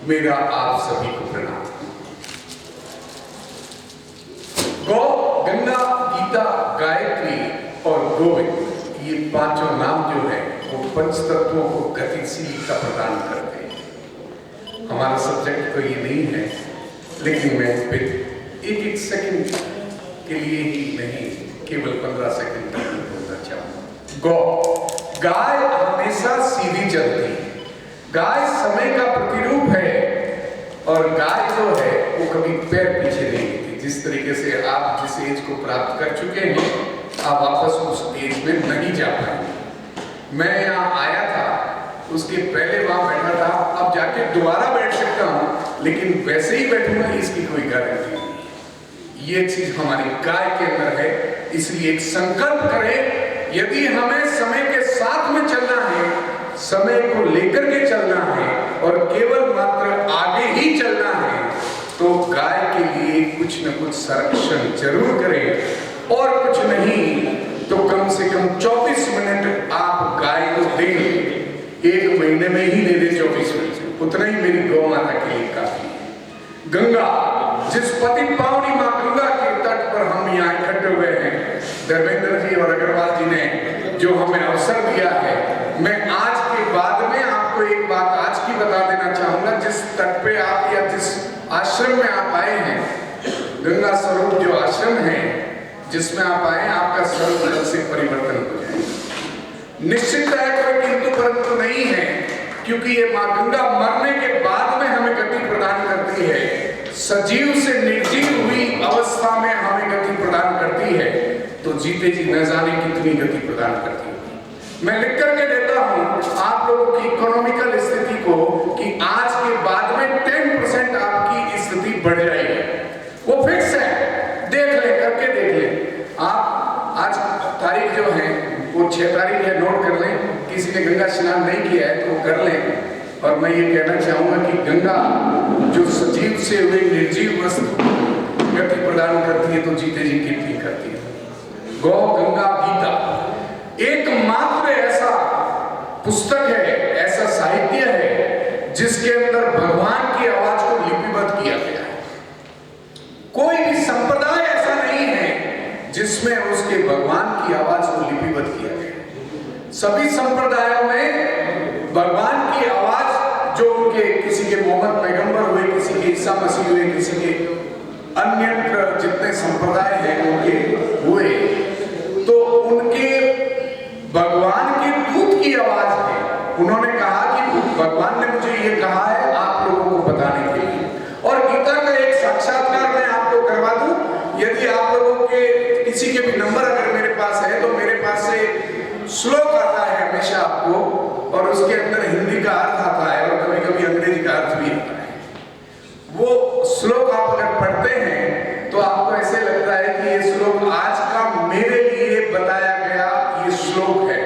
मेरा आप सभी को प्रणाम। गौ, गंगा, गीता, गायत्री और गोविंद, ये पांचों नाम जो है वो पंचतत्वों को गतिशीलता प्रदान करते हैं। हमारा सब्जेक्ट तो ये नहीं है, लेकिन मैं एक सेकंड के लिए ही नहीं, केवल 15 सेकंड तक बोलना चाहूंगा। गौ, गाय हमेशा सीधी चलती है। गाय समय का प्रतिरूप है और गाय जो है वो कभी पैर पीछे नहीं लेती। जिस तरीके से आप जिस एज को प्राप्त कर चुके हैं, आप वापस उस एज में नहीं जा पाएंगे। मैं यहाँ आया था, उसके पहले वहां बैठा था, अब जाके दोबारा बैठ सकता हूँ, लेकिन वैसे ही बैठूंगा इसकी कोई गारंटी नहीं। ये चीज हमारी गाय के अंदर है। इसलिए एक संकल्प करें, यदि हमें समय के साथ में चलना है, समय को लेकर के चलना है और केवल मात्र आगे ही चलना है, तो गाय के लिए कुछ न कुछ संरक्षण जरूर करें। और कुछ नहीं तो कम से कम 24 मिनट आप गाय को दें। एक महीने में ही दे दे 24 मिनट, उतना ही मेरी गौ माता के लिए काफी है। गंगा, जिस पति पावनी मां गंगा के तट पर हम यहाँ इकट्ठे हुए हैं, धर्मेंद्र जी और अग्रवाल जी ने जो हमें अवसर दिया है, मैं आज के बाद में आपको एक बात आज की बता देना चाहूंगा। जिस तट पे आप या जिस आश्रम में आप आए हैं, गंगा स्वरूप जो आश्रम है जिसमें आप आए, आपका स्वरूप से परिवर्तन हो जाए। निश्चित है, कोई किंतु परंतु नहीं है, क्योंकि ये मां गंगा मरने के बाद में हमें गति प्रदान करती है। सजीव से निर्जीव हुई अवस्था में हमें गति प्रदान करती है, तो जीते जी न जाने कितनी गति प्रदान करती है। मैं लिख करके देता हूं आप लोगों की इकोनॉमिकल स्थिति को कि आज के बाद में 10% आपकी स्थिति बढ़ जाएगी। वो फिक्स है, देख ले, करके देख ले। आप आज तारीख जो है वो 6 तारीख है, नोट कर लें। किसी ने गंगा स्नान नहीं किया है तो वो कर लें। और मैं ये कहना चाहूंगा कि गंगा जो सजीव से हुए निर्जीव वस्तु गति प्रदान करती है, तो जीते जी कितनी करती है। गौ, गंगा, गीता एकमात्र ऐसा पुस्तक है, ऐसा साहित्य है जिसके अंदर भगवान की आवाज को लिपिबद्ध किया गया है। कोई भी संप्रदाय ऐसा नहीं है जिसमें उसके भगवान की आवाज को लिपिबद्ध किया गया है। सभी संप्रदायों में भगवान की आवाज जो उनके किसी के मोहम्मद पैगंबर हुए, किसी के ईसा मसीह हुए, किसी के अन्य जितने संप्रदाय हैं उनके हुए, तो उनके भगवान के दूत की आवाज है। उन्होंने कहा कि भगवान ने मुझे ये कहा है आप लोगों को बताने के लिए। और गीता का एक साक्षात्कार मैं आपको करवा दूं, यदि आप लोगों के किसी के भी नंबर अगर मेरे पास है, तो मेरे पास से श्लोक आता है हमेशा आपको, और उसके अंदर हिंदी का अर्थ आता है और कभी कभी अंग्रेजी का अर्थ भी आता है। वो श्लोक आप अगर पढ़ते हैं तो आपको ऐसे लगता है कि ये श्लोक आज का मेरे लिए बताया गया ये श्लोक है,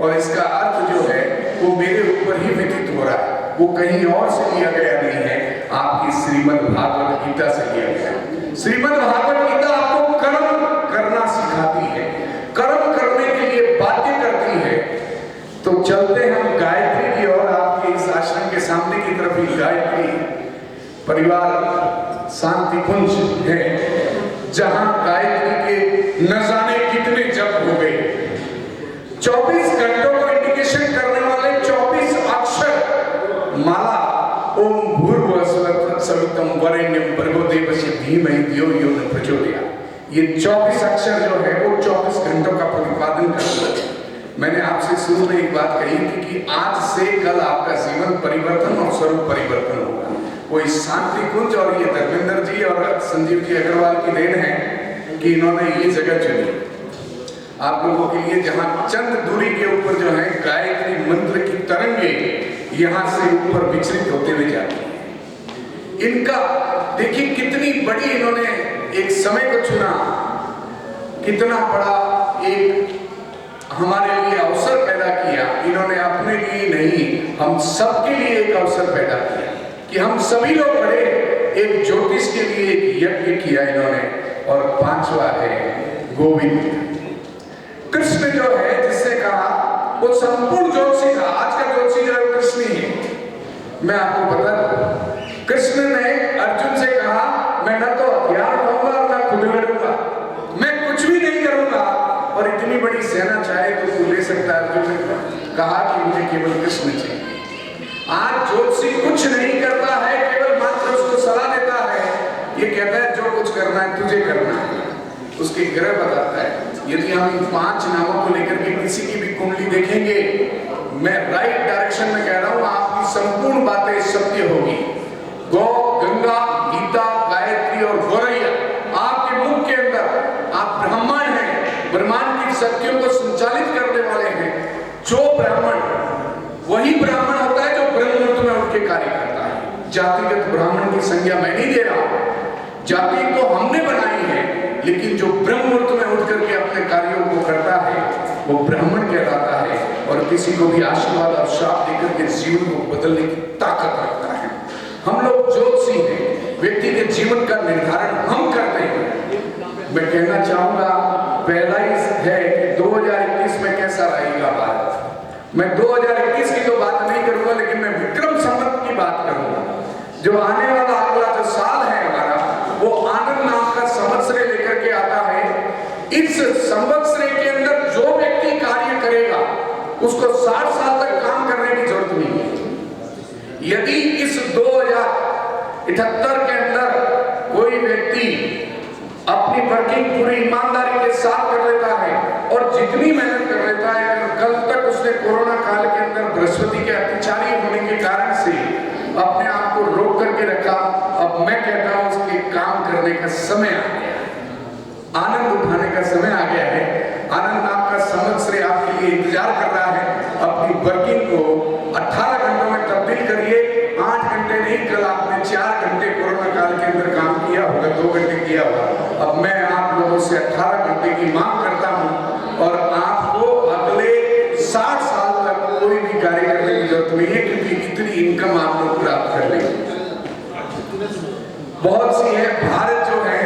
और इसका अर्थ जो है वो मेरे ऊपर ही व्यतीत हो रहा है, वो कहीं और से लिया गया नहीं है, आपकी श्रीमद् भागवत गीता से लिया गया है। श्रीमद् भागवत गीता आपको कर्म करना सिखाती है, कर्म करने के लिए बाध्य करती है। तो चलते हम गायत्री की ओर। आपके इस आश्रम के सामने की तरफ ही गायत्री परिवार शांति कुंज है, जहां गायत्री के न जाने कितने जप हो गए। 24 घंटों को इंडिकेशन करने वाले 24 अक्षर माला ओम भूर्भुवः स्वः तत्सवितुर्वरेण्यं वरेण्यं भर्गो देवस्य धीमहि धियो यो न प्रचोदयात्। ये 24 अक्षर जो है वो 24 घंटों का प्रतिपादन करते हैं। मैंने आपसे शुरू में एक बात कही थी कि आज से कल आपका जीवन परिवर्तन और स्वरूप परिवर्तन होगा। वो इस शांति कुंज और ये धर्मेंद्र जी और संजीव जी अग्रवाल की देन है कि इन्होंने ये जगह चुनी आप लोगों के लिए, जहां चंद दूरी के ऊपर जो है गायत्री मंत्र की तरंगे यहां से ऊपर विचलित होते हुए जाती है। इनका देखिए कितनी बड़ी इन्होंने एक समय को चुना, कितना बड़ा एक हमारे लिए अवसर पैदा किया। इन्होंने अपने लिए नहीं, हम सबके लिए एक अवसर पैदा किया कि हम सभी लोग बड़े एक ज्योतिष के लिए एक यज्ञ किया इन्होंने। और 5वां है गोविंद। कृष्ण जो है, जिससे कहा वो संपूर्ण ज्योतिषी था। आज का ज्योतिषी जो है कृष्ण ही है। मैं आपको बता दूं, कृष्ण ने अर्जुन से कहा, मैं न तो हथियार उठाऊंगा और न खुद लड़ूंगा, मैं कुछ भी नहीं करूंगा, और इतनी बड़ी सेना चाहे तो तू ले सकता है। अर्जुन ने कहा कि मुझे केवल कृष्ण चाहिए। आज ज्योतिषी कुछ नहीं करता है, केवल मात्र उसको सलाह देता है। ये कहता है जो कुछ करना है तुझे करना है, उसके ग्रह बताता है। यदि हम इन 5 नामों को लेकर के किसी की भी कुंडली देखेंगे, मैं राइट डायरेक्शन में कह रहा हूं, आपकी संपूर्ण बातें सत्य होगी। गौ, गंगा, गीता, गायत्री और गौरैया आपके मुख के अंदर, आप ब्राह्मण हैं, ब्रह्मांड की शक्तियों को संचालित करने वाले हैं। जो ब्राह्मण, वही ब्राह्मण होता है जो ब्रह्म मुहूर्त में उठ के कार्य करता है। जातिगत ब्राह्मण की संज्ञा मैं नहीं दे रहा हूं, जाति तो हमने बनाई है, लेकिन जो ब्रह्म मुहूर्त में उठ करके अपने कार्यों को करता है वो ब्राह्मण कहलाता है, और किसी को भी आशीर्वाद और श्राप देकर के जीवन को बदलने की ताकत रखता है। हम लोग ज्योतिषी हैं, व्यक्ति के जीवन का निर्धारण हम करते हैं। मैं कहना चाहूंगा, पहला ही है कि 2021 में कैसा रहेगा भारत। मैं 2021 की तो बात नहीं करूंगा, लेकिन मैं विक्रम संवत की बात करूंगा। जो आने वाला अगला जो साल है हमारा, वो आनंद नाम का संवत्सर लेकर के आता है। इस संवत्सर के अंदर जो व्यक्ति कार्य करेगा उसको 60 साल तक काम करने की जरूरत नहीं है। यदि इस 2078 के अंदर कोई व्यक्ति अपनी वर्किंग पूरी ईमानदारी के साथ कर लेता है और जितनी मेहनत कर लेता है, अगर कल तक उसने कोरोना काल के अंदर बृहस्पति के अत्याचारी होने के कारण से अपने आप को रोक करके रखा, अब मैं कहता हूं उसके काम करने का समय आ गया है, आनंद उठाने का समय आ गया है। आनंद नाम का संवत्सर आपके लिए इंतजार कर रहा है। अपनी वर्किंग को 18 घंटों में तब्दील करिए। 8 घंटे नहीं, कल आपने 4 घंटे कोरोना काल के अंदर काम किया होगा, 2 घंटे किया होगा। अब मैं आप लोगों से 18 घंटे की मांग करता हूं, और आपको अगले 60 साल तक कोई भी कार्य करने की जरूरत नहीं है, क्योंकि इतनी इनकम आप लोग प्राप्त कर लेंगे। बहुत सी है, भारत जो है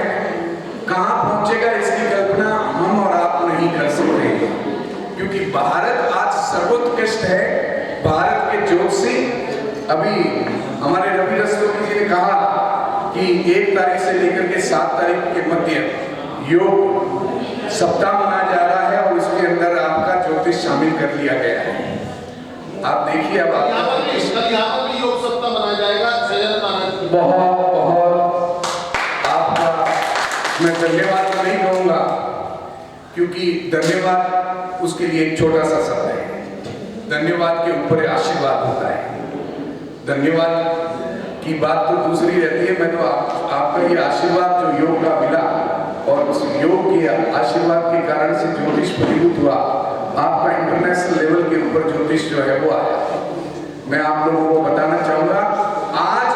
कहां पहुंचेगा इसकी कल्पना हम और आप नहीं कर सकते, क्योंकि भारत आज सर्वोत्कृष्ट है। भारत के ज्योतिषी, अभी हमारे रवि रस्तोगी जी ने कहा कि 1 तारीख से लेकर के 7 तारीख के मध्य योग सप्ताह मनाया जा रहा है, और इसके अंदर आपका ज्योतिष शामिल कर लिया गया है। आप देखिए, अब यहाँ पर योग सप्ताह मनाया जाएगा। बहुत बहुत आपका मैं धन्यवाद तो नहीं कहूंगा, क्योंकि धन्यवाद उसके लिए एक छोटा सा शब्द है। धन्यवाद के ऊपर आशीर्वाद होता है। धन्यवाद की बात तो दूसरी रहती है। मैं तो आपका ये आशीर्वाद जो योग का मिला, और उस योग के आशीर्वाद के कारण से ज्योतिष फलीभूत हुआ, आपका इंटरनेशनल लेवल के ऊपर ज्योतिष जो है वो आया। मैं आप लोगों को बताना चाहूंगा, आज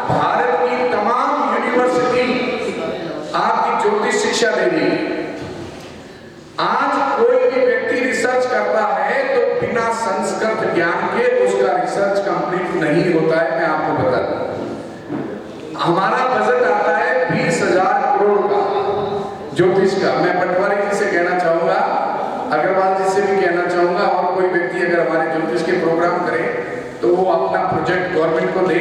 भारत की तमाम यूनिवर्सिटी आपकी ज्योतिष शिक्षा दे रही है। आज कोई भी व्यक्ति रिसर्च करता है तो बिना संस्कृत ज्ञान के उसका रिसर्च कंप्लीट नहीं होता है। मैं आपको बता दूं, हमारा बजट आता है 20,000 करोड़ का ज्योतिष का। मैं पटवारी जी से कहना चाहूंगा, अग्रवाल जी से भी कहना चाहूंगा, और कोई व्यक्ति अगर हमारे ज्योतिष के प्रोग्राम करे तो वो अपना प्रोजेक्ट गवर्नमेंट को दे।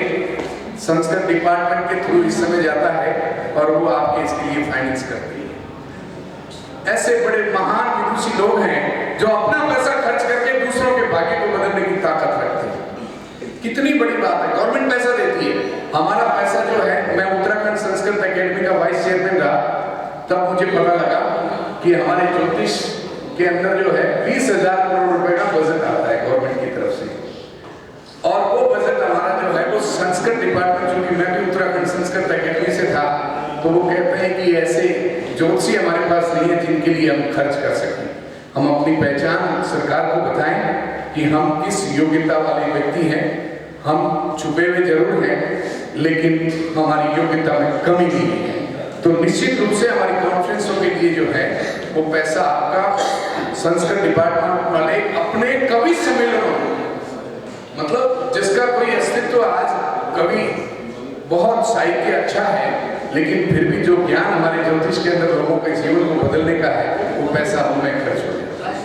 संस्कृत डिपार्टमेंट के थ्रू इस समय जाता है और वो आपके इसके लिए फाइनेंस करती है। ऐसे बड़े महान विदुषी लोग हैं जो अपना पैसा खर्च करके दूसरों के भाग्य को बदलने की ताकत रखते हैं। कितनी बड़ी बात है, गवर्नमेंट पैसा देती है। हमारा पैसा जो है, मैं उत्तराखंड संस्कृत एकेडमी का वाइस चेयरमैन रहा, तब मुझे पता लगा कि हमारे ज्योतिष के अंदर जो है 20,000 करोड़ रुपए का बजट आता है गवर्नमेंट की तरफ से। और वो बजट हमारा जो है वो संस्कृत डिपार्टमेंट, चूंकि मैं भी उत्तराखंड संस्कृत एकेडमी से था, तो वो कहते हैं कि ऐसे ज्योतिषी हमारे पास नहीं है जिनके लिए हम खर्च कर सकें। हम अपनी पहचान सरकार को बताएं कि हम किस योग्यता वाले व्यक्ति हैं। हम छुपे हुए जरूर हैं, लेकिन हमारी योग्यता में कमी नहीं है। तो निश्चित रूप से हमारी कॉन्फ्रेंसों के लिए जो है वो पैसा आपका संस्कृत डिपार्टमेंट वाले अपने कवि सम्मेलनों, मतलब जिसका कोई अस्तित्व, आज कवि बहुत साहित्य अच्छा है, लेकिन फिर भी जो ज्ञान हमारे ज्योतिष के अंदर लोगों के जीवन को बदलने का है, वो पैसा उनमें खर्च हो जाता है।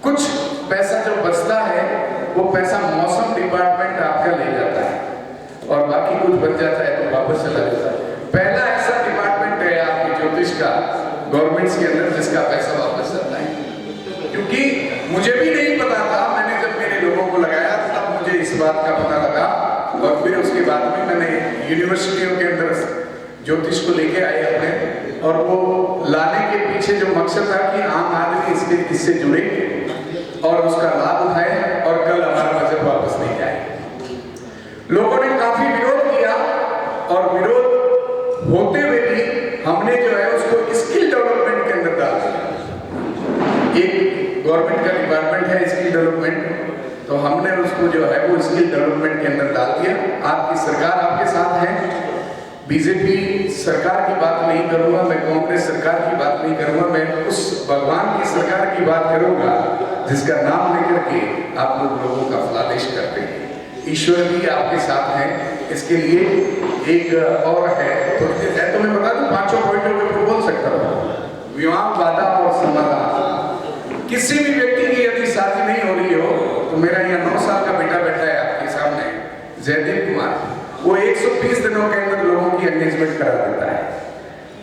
कुछ पैसा जो बचता है वो पैसा मौसम डिपार्टमेंट आपका ले जाता है, और और बाकी कुछ बच जाता है तो वापस चला जाता है। पहला ऐसा डिपार्टमेंट है आपके ज्योतिष का गवर्नमेंट्स के अंदर जिसका पैसा वापस चलता है। क्योंकि मुझे भी नहीं पता था, मैंने जब मेरे लोगों को लगाया तब मुझे इस बात का पता लगा, और फिर उसके बाद में मैंने यूनिवर्सिटियों के अंदर ज्योतिष को लेके आए अपने, और वो लाने के पीछे जो मकसद था कि आम आदमी इससे जुड़े और उसका लाभ उठाए और कल हमारा बजट वापस नहीं जाए। लोगों ने काफी विरोध किया, और विरोध होते हुए भी हमने जो है उसको स्किल डेवलपमेंट के अंदर डाल दिया। एक गवर्नमेंट का डिपार्टमेंट है स्किल डेवलपमेंट, तो हमने उसको जो है वो स्किल डेवलपमेंट के अंदर डाल दिया। आपकी सरकार आपके साथ है, बीजेपी सरकार की बात नहीं करूंगा मैं, कांग्रेस सरकार की बात नहीं करूंगा मैं, उस भगवान की सरकार की बात करूंगा जिसका नाम लेकर के आप लोगों का फलादेश करते हैं। ईश्वर भी आपके साथ हैं। इसके लिए एक और है, थोड़ी देर है तो मैं बता दूं, 5 पॉइंटों के ऊपर बोल सकता हूँ। विवाह, वादा और समाधान। किसी भी व्यक्ति की यदि शादी नहीं हो रही हो, तो मेरा यहाँ 9 साल का बेटा बैठा है आपके सामने, जयदीप कुमार, वो 120 दिनों के अंदर लोगों की एंगेजमेंट करा देता है।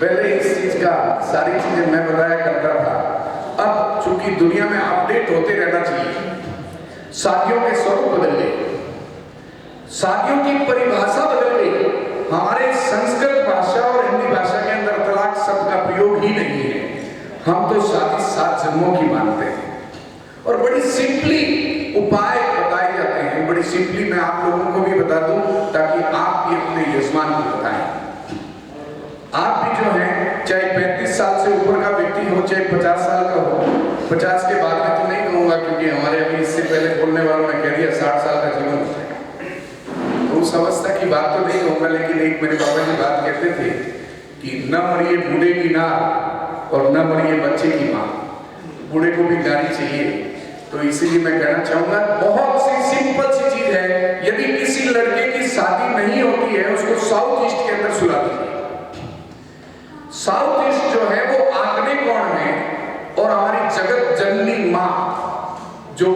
पहले इस चीज का सारी चीजें मैं बताया करता था, अब चूंकि दुनिया में अपडेट होते रहना चाहिए, शादियों के स्वरूप बदल गए, शादियों की परिभाषा बदल गई। हमारे संस्कृत भाषा और हिंदी भाषा के अंदर तलाक शब्द का प्रयोग ही नहीं है। हम तो शादी 7 जन्मों की मानते हैं, और बड़ी सिंपली उपाय बताए जाते हैं। बड़ी सिंपली मैं आप लोगों को भी बता दूं ताकि आप भी अपने यजमान को बताएं। आप भी जो है, चाहे 35 साल से ऊपर का व्यक्ति हो, चाहे 50 साल का हो, 50 के बाद में तो नहीं कहूंगा क्योंकि हमारे अभी इससे पहले बोलने वालों ने कह दिया 60 साल का जीवन होता है, तो उस अवस्था की बात तो नहीं कहूंगा। लेकिन एक मेरे बाबा जी बात कहते थे कि न मरिए बूढ़े की नार और न मरिए बच्चे की माँ। बूढ़े को भी गाड़ी चाहिए, तो इसीलिए मैं कहना चाहूंगा, बहुत सी सिंपल सी चीज है। यदि किसी लड़के की शादी नहीं होती है, उसको साउथ ईस्ट के अंदर सुला दीजिए। साउथ ईस्ट जो है वो आग्नेय कोण है, और हमारी जगत जननी माँ जो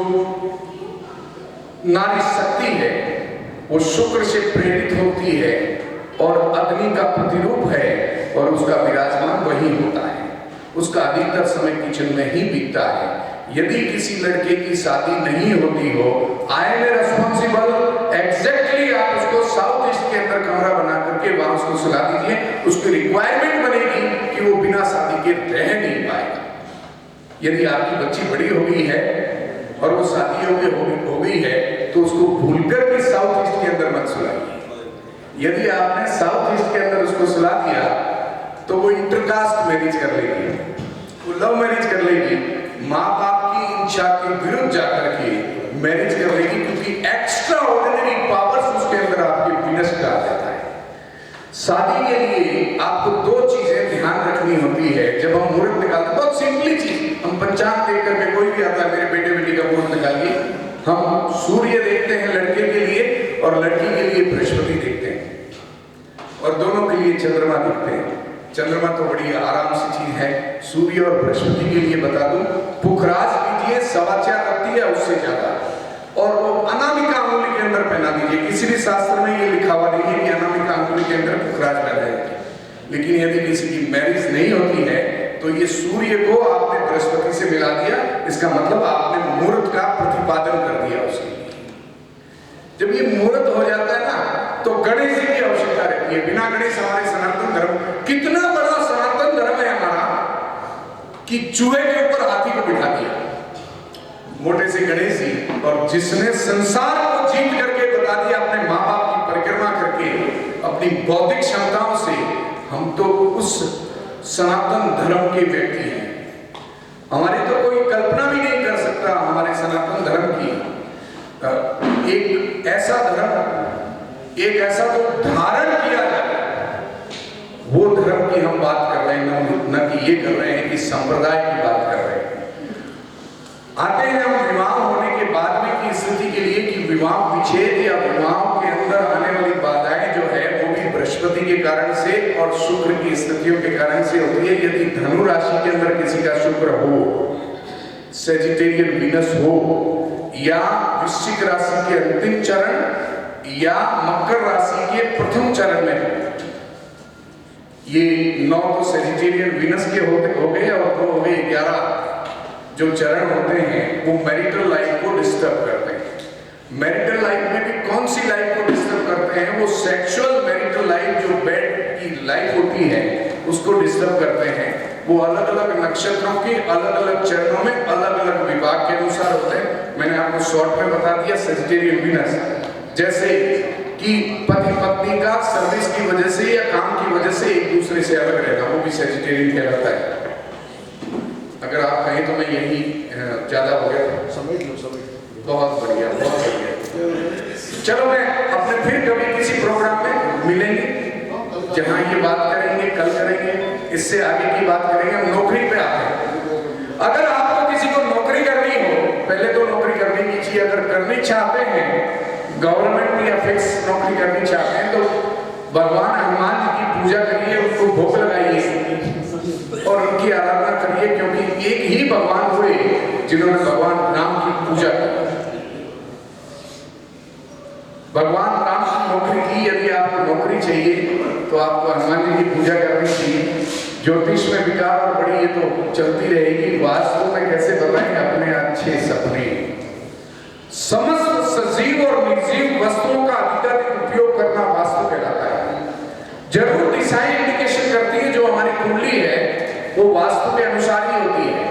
नारी शक्ति है, वो शुक्र से प्रेरित होती है और अग्नि का प्रतिरूप है, और उसका विराजमान वही होता है। उसका अधिकतर समय किचन में ही बीतता है। यदि किसी लड़के की शादी नहीं होती हो, आई एम रेस्पॉन्सिबल, एग्जैक्टली आप उसको साउथ ईस्ट के अंदर कमरा बना करके वहां उसको सुला दीजिए। उसकी रिक्वायरमेंट बनेगी कि वो बिना शादी के रह नहीं पाएगा। यदि आपकी बच्ची बड़ी हो गई है और वो शादी हो गई है, तो उसको भूलकर भी साउथ ईस्ट के अंदर मत सुलाइए। यदि आपने साउथ ईस्ट के अंदर उसको सुला दिया, तो वो इंटरकास्ट मैरिज कर लेगी, वो लव मैरिज कर लेगी, माँ बाप की इच्छा के विरुद्ध जाकर के मैरिज कर लेगी, क्योंकि एक्स्ट्रा ऑर्डिनरी पावर्स उसके अंदर आपके विनष्ट कर देता है। शादी के लिए आपको 2 चीजें ध्यान रखनी होती है जब हम मुहूर्त निकालते। बहुत सिंपली चीज, हम पंचांग देख करके, कोई भी आता है मेरे बेटे बेटी का मुहूर्त निकालिए, हम सूर्य देखते हैं लड़के के लिए और लड़की के लिए बृहस्पति देखते हैं, और दोनों के लिए चंद्रमा देखते हैं। चंद्रमा तो बड़ी आराम से चीज है। सूर्य और बृहस्पति के लिए बता दूं, पुखराज लीजिए 4.25 रखती है, उससे ज्यादा, और वो अनामिका अंगुली के अंदर पहना दीजिए। किसी भी शास्त्र में ये लिखा हुआ नहीं है कि अनामिका अंगुली के अंदर पुखराज पहनाएंगे। लेकिन यदि किसी की मैरिज नहीं होती है, तो ये सूर्य को आपने बृहस्पति से मिला दिया, इसका मतलब आपने मुहूर्त का प्रतिपादन कर दिया उसके लिए। जब ये मुहूर्त हो जाता है ना, तो गणेश जी की आवश्यकता रहती है। बिना गणेश हमारे सनातन धर्म, कितना बड़ा सनातन धर्म है हमारा कि चूहे के ऊपर हाथी को बिठा दिया, मोटे से गणेश जी, और जिसने संसार को जीत करके बता दिया अपने माँ बाप की परिक्रमा करके, अपनी बौद्धिक क्षमताओं से। हम तो उस सनातन धर्म के व्यक्ति हैं। हमारी तो कोई कल्पना भी नहीं कर सकता हमारे सनातन धर्म की। एक ऐसा धर्म, एक ऐसा जो धारण किया जाए, वो धर्म की हम बात कर रहे हैं, न कि ये कर रहे हैं कि संप्रदाय की बात कर रहे हैं। आते हैं हम विवाह होने के बाद में की स्थिति के लिए कि विवाह विच्छेद या विवाह के अंदर आने वाली बाधाएं जो है वो भी बृहस्पति के कारण से और शुक्र की स्थितियों के कारण से होती है। यदि धनु राशि के अंदर किसी का शुक्र हो, सेजिटेरियन वीनस हो, या वृश्चिक राशि के अंतिम चरण या मकर राशि के प्रथम चरण में है। ये 9 तो सेजिटेरियन वीनस के हो गए और 2 हो गए 11 जो चरण होते हैं वो मैरिटल लाइफ को डिस्टर्ब करते हैं। मैरिटल लाइफ में भी कौन सी लाइफ को डिस्टर्ब करते हैं? वो सेक्सुअल मैरिटल लाइफ जो बेड की लाइफ होती है उसको डिस्टर्ब करते हैं। वो अलग अलग नक्षत्रों के अलग अलग चरणों में अलग अलग विभाग के अनुसार होते हैं। मैंने आपको शॉर्ट में बता दिया सेजिटेरियन वीनस, जैसे कि पति पत्नी का सर्विस की वजह से या काम की वजह से एक दूसरे से अलग रहना, वो भी सेजिटेरियन कहलाता है। अगर आप कहें तो मैं यही ज्यादा हो गया, समझ लो। बहुत बढ़िया, बहुत बढ़िया। चलो मैं अपने फिर कभी किसी प्रोग्राम में मिलेंगे जहां ये बात करेंगे, कल करेंगे, इससे आगे की बात करेंगे। हम नौकरी पे आते हैं। अगर आपको किसी को नौकरी करनी हो, पहले तो नौकरी करनी कीजिए। अगर करनी चाहते हैं गवर्नमेंट या फिक्स नौकरी करनी चाहते हैं तो भगवान हनुमान जी की पूजा करिए, उनको भोग लगाइए और उनकी आराधना करिए, क्योंकि एक ही भगवान हुए जिन्होंने भगवान राम की पूजा की। भगवान राम की नौकरी की। यदि आपको नौकरी चाहिए तो आपको हनुमान जी की पूजा करनी चाहिए। ज्योतिष में विकार और बड़ी ये तो चलती रहेगी। वास्तु में कैसे बताएं अपने अच्छे सपने। समस्त सजीव और निर्जीव वस्तुओं का अधिकाधिक उपयोग करना वास्तु कहलाता है। जरूर दिशाएं इंडिकेशन करती है, जो हमारी कुंडली है वो वास्तु के अनुसार ही होती है।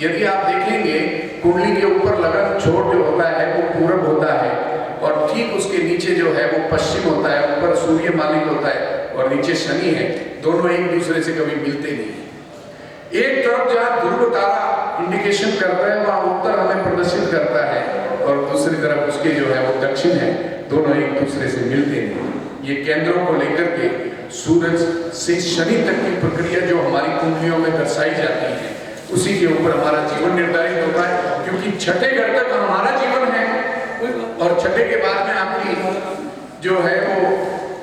यदि आप देखेंगे कुंडली के ऊपर लगन छोर जो होता है वो पूरब होता है और ठीक उसके नीचे जो है वो पश्चिम होता है। ऊपर सूर्य मालिक होता है और नीचे शनि है। दोनों एक दूसरे से कभी मिलते नहीं। एक तरफ जहाँ ध्रुव तारा इंडिकेशन करता है वहाँ उत्तर हमें प्रदर्शित करता है और दूसरी तरफ उसके जो है वो दक्षिण है। दोनों एक दूसरे से मिलते नहीं। ये केंद्रों को लेकर के सूरज से शनि तक की प्रक्रिया जो हमारी कुंडलियों में दर्शाई जाती है उसी के ऊपर हमारा जीवन निर्धारित होता है। क्योंकि छठे घर तक हमारा जीवन है और छठे के बाद में आपकी जो है वो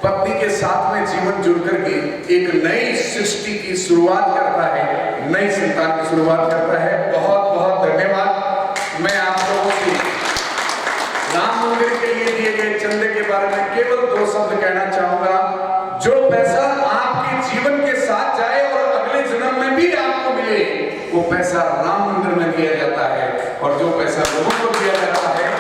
पत्नी के साथ में जीवन जुड़ करके एक नई सृष्टि की शुरुआत करता है, नई संतान की शुरुआत करता है। बहुत बहुत धन्यवाद। मैं आप लोगों से राम मंदिर के लिए दिए गए चंदे के बारे में केवल 2 शब्द कहना चाहूंगा। जो पैसा आपके जीवन के साथ जाए और अगले जन्म में भी आपको मिले, वो पैसा राम मंदिर में दिया जाता है। और जो पैसा लोगों को दिया जाता है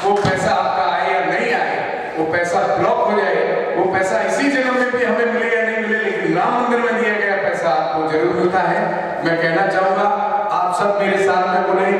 वो पैसा आपका आए या नहीं आए, वो पैसा ब्लॉक हो जाए, वो पैसा इसी जन्म में भी हमें मिले या नहीं मिले, लेकिन राम मंदिर में दिया गया पैसा आपको जरूर मिलता है। मैं कहना चाहूंगा आप सब मेरे साथ में बोले,